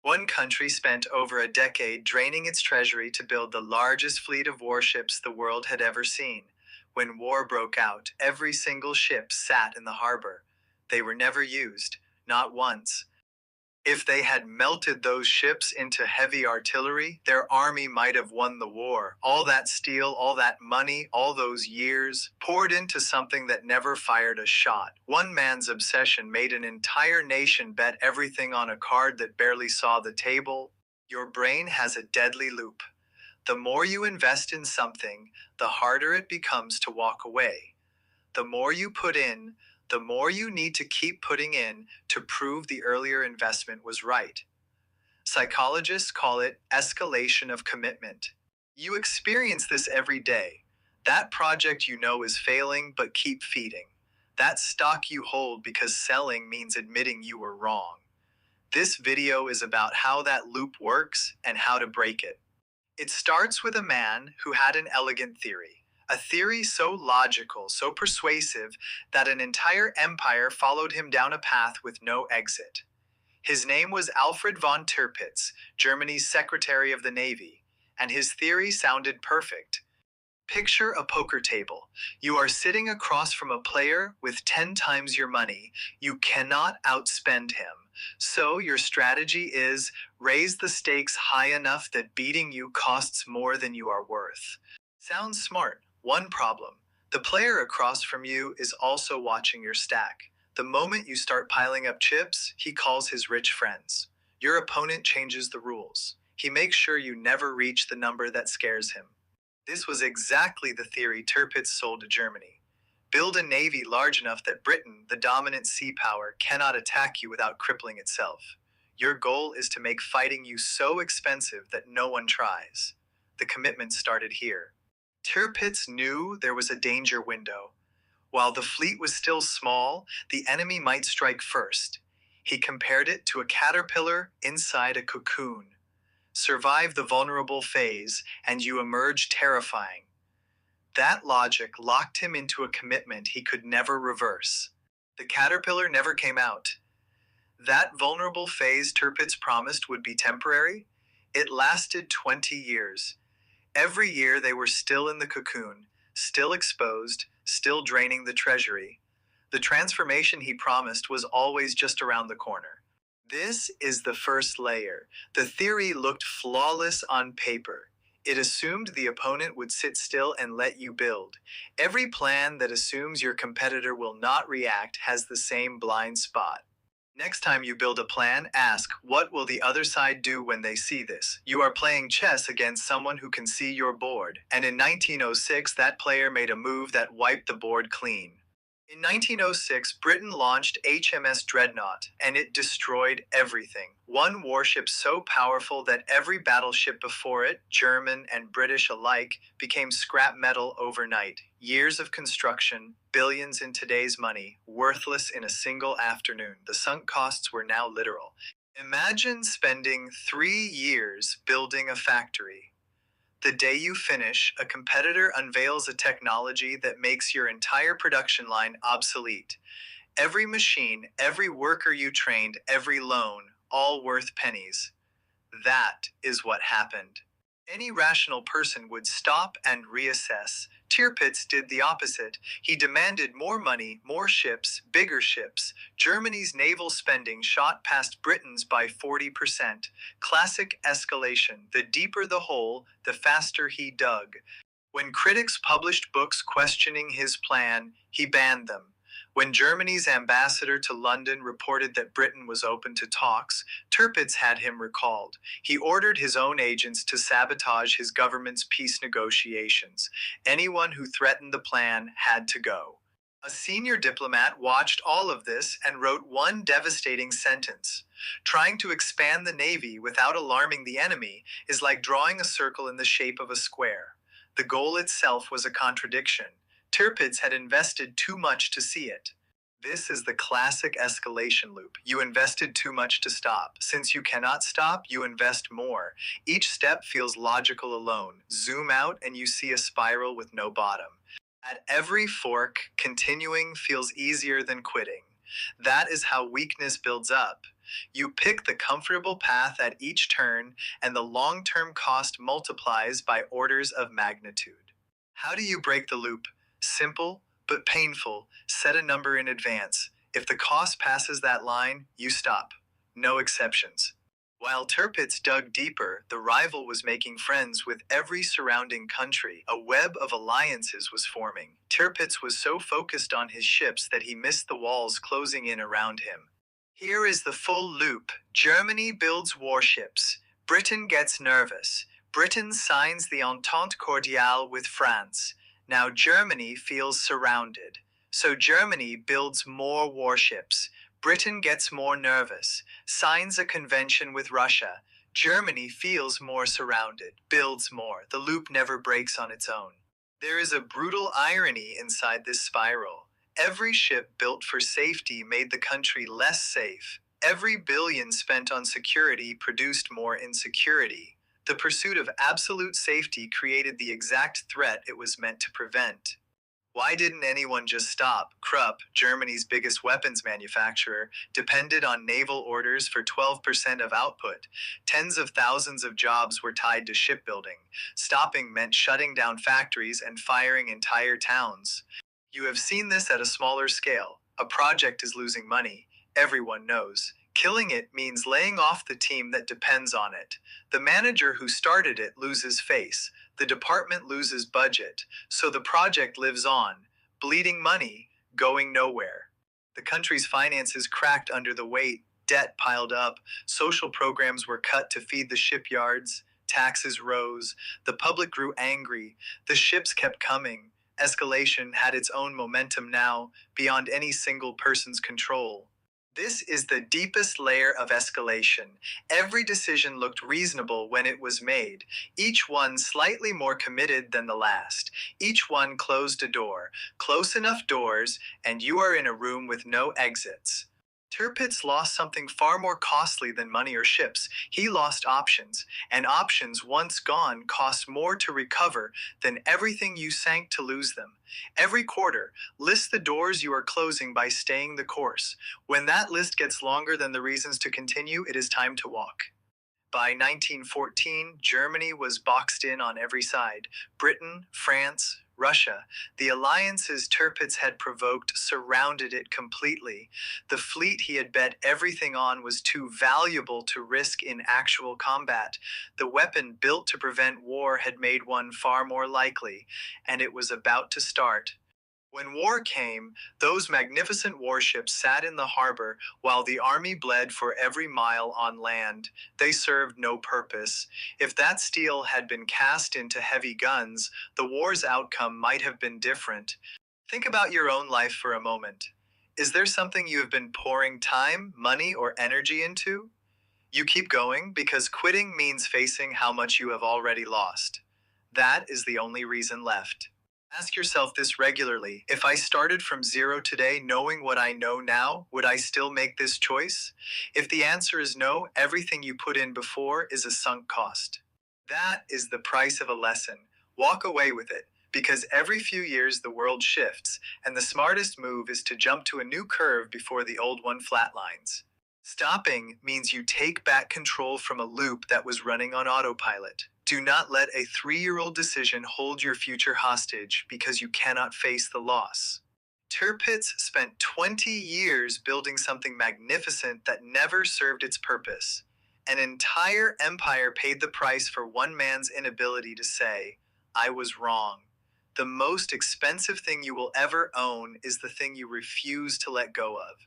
One country spent over a decade draining its treasury to build the largest fleet of warships the world had ever seen. When war broke out, every single ship sat in the harbor. They were never used, not once. If they had melted those ships into heavy artillery, their army might have won the war. All that steel, all that money, all those years, poured into something that never fired a shot. One man's obsession made an entire nation bet everything on a card that barely saw the table. Your brain has a deadly loop. The more you invest in something, the harder it becomes to walk away. The more you put in, the more you need to keep putting in to prove the earlier investment was right. Psychologists call it escalation of commitment. You experience this every day. That project you know is failing but keep feeding. That stock you hold because selling means admitting you were wrong. This video is about how that loop works and how to break it. It starts with a man who had an elegant theory. A theory so logical, so persuasive, that an entire empire followed him down a path with no exit. His name was Alfred von Tirpitz, Germany's Secretary of the Navy, and his theory sounded perfect. Picture a poker table. You are sitting across from a player with 10 times your money. You cannot outspend him. So your strategy is raise the stakes high enough that beating you costs more than you are worth. Sounds smart. One problem. The player across from you is also watching your stack. The moment you start piling up chips, he calls his rich friends. Your opponent changes the rules. He makes sure you never reach the number that scares him. This was exactly the theory Tirpitz sold to Germany. Build a navy large enough that Britain, the dominant sea power, cannot attack you without crippling itself. Your goal is to make fighting you so expensive that no one tries. The commitment started here. Tirpitz knew there was a danger window. While the fleet was still small, the enemy might strike first. He compared it to a caterpillar inside a cocoon. Survive the vulnerable phase, and you emerge terrifying. That logic locked him into a commitment he could never reverse. The caterpillar never came out. That vulnerable phase Tirpitz promised would be temporary. It lasted 20 years. Every year they were still in the cocoon, still exposed, still draining the treasury. The transformation he promised was always just around the corner. This is the first layer. The theory looked flawless on paper. It assumed the opponent would sit still and let you build. Every plan that assumes your competitor will not react has the same blind spot. Next time you build a plan, ask, what will the other side do when they see this? You are playing chess against someone who can see your board. And in 1906, that player made a move that wiped the board clean. In 1906, Britain launched HMS Dreadnought, and it destroyed everything. One warship so powerful that every battleship before it, German and British alike, became scrap metal overnight. Years of construction, billions in today's money, worthless in a single afternoon. The sunk costs were now literal. Imagine spending 3 years building a factory. The day you finish, a competitor unveils a technology that makes your entire production line obsolete. Every machine, every worker you trained, every loan, all worth pennies. That is what happened. Any rational person would stop and reassess. Tirpitz did the opposite. He demanded more money, more ships, bigger ships. Germany's naval spending shot past Britain's by 40%. Classic escalation. The deeper the hole, the faster he dug. When critics published books questioning his plan, he banned them. When Germany's ambassador to London reported that Britain was open to talks, Tirpitz had him recalled. He ordered his own agents to sabotage his government's peace negotiations. Anyone who threatened the plan had to go. A senior diplomat watched all of this and wrote one devastating sentence. Trying to expand the navy without alarming the enemy is like drawing a circle in the shape of a square. The goal itself was a contradiction. Tirpitz had invested too much to see it. This is the classic escalation loop. You invested too much to stop. Since you cannot stop, you invest more. Each step feels logical alone. Zoom out and you see a spiral with no bottom. At every fork, continuing feels easier than quitting. That is how weakness builds up. You pick the comfortable path at each turn, and the long-term cost multiplies by orders of magnitude. How do you break the loop? Simple, but painful. Set a number in advance. If the cost passes that line, you stop. No exceptions. While Tirpitz dug deeper, the rival was making friends with every surrounding country. A web of alliances was forming. Tirpitz was so focused on his ships that he missed the walls closing in around him. Here is the full loop. Germany builds warships. Britain gets nervous. Britain signs the Entente Cordiale with France. Now Germany feels surrounded. So Germany builds more warships. Britain gets more nervous, signs a convention with Russia. Germany feels more surrounded, builds more. The loop never breaks on its own. There is a brutal irony inside this spiral. Every ship built for safety made the country less safe. Every billion spent on security produced more insecurity. The pursuit of absolute safety created the exact threat it was meant to prevent. Why didn't anyone just stop? Krupp, Germany's biggest weapons manufacturer, depended on naval orders for 12% of output. Tens of thousands of jobs were tied to shipbuilding. Stopping meant shutting down factories and firing entire towns. You have seen this at a smaller scale. A project is losing money. Everyone knows. Killing it means laying off the team that depends on it. The manager who started it loses face. The department loses budget, so the project lives on, bleeding money, going nowhere. The country's finances cracked under the weight, debt piled up, social programs were cut to feed the shipyards, taxes rose, the public grew angry, the ships kept coming. Escalation had its own momentum now, beyond any single person's control. This is the deepest layer of escalation. Every decision looked reasonable when it was made, each one slightly more committed than the last. Each one closed a door, close enough doors, and you are in a room with no exits. Tirpitz lost something far more costly than money or ships. He lost options, and options once gone cost more to recover than everything you sank to lose them. Every quarter, list the doors you are closing by staying the course. When that list gets longer than the reasons to continue, it is time to walk. By 1914, Germany was boxed in on every side. Britain, France, Russia, the alliances Tirpitz had provoked surrounded it completely. The fleet he had bet everything on was too valuable to risk in actual combat. The weapon built to prevent war had made one far more likely, and it was about to start. When war came, those magnificent warships sat in the harbor while the army bled for every mile on land. They served no purpose. If that steel had been cast into heavy guns, the war's outcome might have been different. Think about your own life for a moment. Is there something you have been pouring time, money, or energy into? You keep going because quitting means facing how much you have already lost. That is the only reason left. Ask yourself this regularly. If I started from zero today, knowing what I know now, would I still make this choice? If the answer is no, everything you put in before is a sunk cost. That is the price of a lesson. Walk away with it, because every few years the world shifts, and the smartest move is to jump to a new curve before the old one flatlines. Stopping means you take back control from a loop that was running on autopilot. Do not let a 3-year-old decision hold your future hostage because you cannot face the loss. Tirpitz spent 20 years building something magnificent that never served its purpose. An entire empire paid the price for one man's inability to say, "I was wrong." The most expensive thing you will ever own is the thing you refuse to let go of.